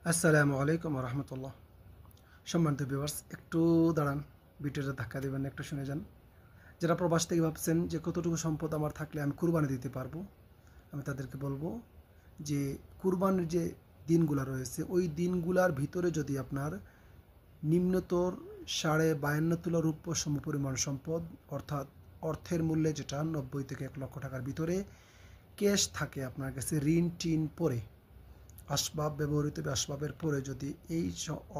আসসালামু আলাইকুম রহমতুল্লাহ। সম্মানিত ভিউয়ার্স, একটু দাঁড়ান, ভিডিওটা ধাক্কা দেবেন না, একটু শুনে যান। যারা প্রবাস থেকে ভাবছেন যে কতটুকু সম্পদ আমার থাকলে আমি কুরবানি দিতে পারবো, আমি তাদেরকে বলবো যে কুরবানির যে দিনগুলো রয়েছে ওই দিনগুলার ভিতরে যদি আপনার নিম্নতর 52.5 তোলা রূপ্য সমপরিমাণ সম্পদ, অর্থাৎ অর্থের মূল্যে যেটা 90 থেকে 1 লক্ষ টাকার ভিতরে ক্যাশ থাকে আপনার কাছে, ঋণ টিন পরে আসবাব, ব্যবহৃত আসবাবের পরে যদি এই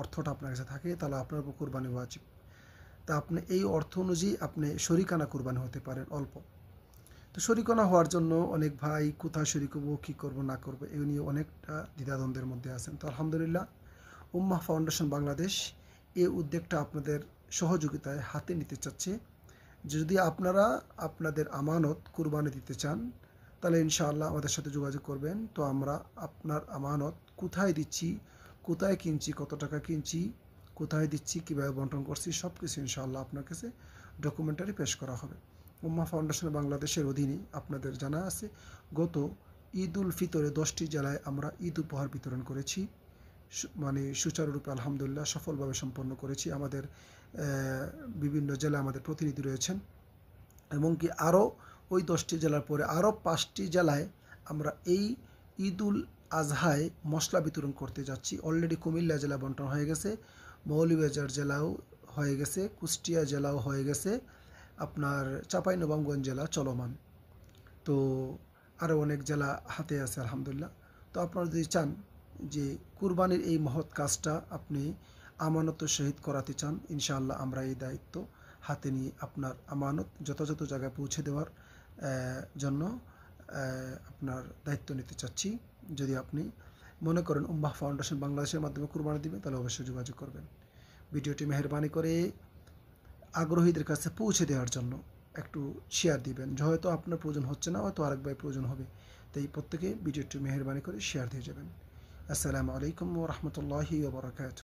অর্থটা আপনার কাছে থাকে তাহলে আপনার উপর কোরবানি ওয়াজিব। তা আপনি এই অর্থ অনুযায়ী আপনি শরিকানা কোরবানি হতে পারেন অল্প। তো শরিকানা হওয়ার জন্য অনেক ভাই কোথায় শরিক হবো, কী করবো না করবো এই নিয়ে অনেকটা দ্বিধাদ্বন্দ্বের মধ্যে আছেন। তো আলহামদুলিল্লাহ, উম্মাহ ফাউন্ডেশন বাংলাদেশ এই উদ্যোগটা আপনাদের সহযোগিতায় হাতে নিতে চাচ্ছে। যদি আপনারা আপনাদের আমানত কুরবানি দিতে চান তাহলে ইনশাআল্লাহ আমাদের সাথে যোগাযোগ করবেন। তো আমরা আপনার আমানত কোথায় দিচ্ছি, কোথায় কিনছি, কত টাকা কিনছি, কোথায় দিচ্ছি, কীভাবে বন্টন করছি, সব কিছু ইনশাআল্লাহ আপনার কাছে ডকুমেন্টারি পেশ করা হবে। উম্মাহ ফাউন্ডেশন বাংলাদেশের অধীনে আপনাদের জানা আছে গত ঈদ উল ফিতরে 10টি জেলায় আমরা ঈদ উপহার বিতরণ করেছি, মানে সুচারুরূপে আলহামদুলিল্লাহ সফলভাবে সম্পন্ন করেছি। আমাদের বিভিন্ন জেলায় আমাদের প্রতিনিধি রয়েছেন, এমনকি আরও ওই 10টি জেলার পরে আরও 5টি জেলায় আমরা এই ঈদ উল আজহায় মশলা বিতরণ করতে যাচ্ছি। অলরেডি কুমিল্লা জেলা বন্টন হয়ে গেছে, মৌলভীবাজার জেলাও হয়ে গেছে, কুষ্টিয়া জেলাও হয়ে গেছে, আপনার চাঁপাইনবাবগঞ্জ জেলা চলমান। তো আরও অনেক জেলা হাতে আছে আলহামদুলিল্লাহ। তো আপনারা যদি চান যে কুরবানির এই মহৎ কাজটা আপনি আমানতের সহিত করাতে চান, ইনশাআল্লাহ আমরা এই দায়িত্ব হাতে নিয়ে আপনার আমানত যথাযথ জায়গায় পৌঁছে দেওয়ার জন্য আপনার দায়িত্ব নিতে চাচ্ছি। যদি আপনি মনে করেন উম্মাহ ফাউন্ডেশন বাংলাদেশের মাধ্যমে কুরবানি দিবেন তাহলে অবশ্যই যোগাযোগ করবেন। ভিডিওটি মেহরবানি করে আগ্রহীদের কাছে পৌঁছে দেওয়ার জন্য একটু শেয়ার দিবেন। হয়তো আপনার প্রয়োজন হচ্ছে না, হয়তো আরেক ভাই প্রয়োজন হবে, তাই প্রত্যেকে ভিডিওটি মেহরবানি করে শেয়ার দিয়ে যাবেন। আসসালামু আলাইকুম ওয়া রাহমাতুল্লাহি ওয়া বারাকাতুহু।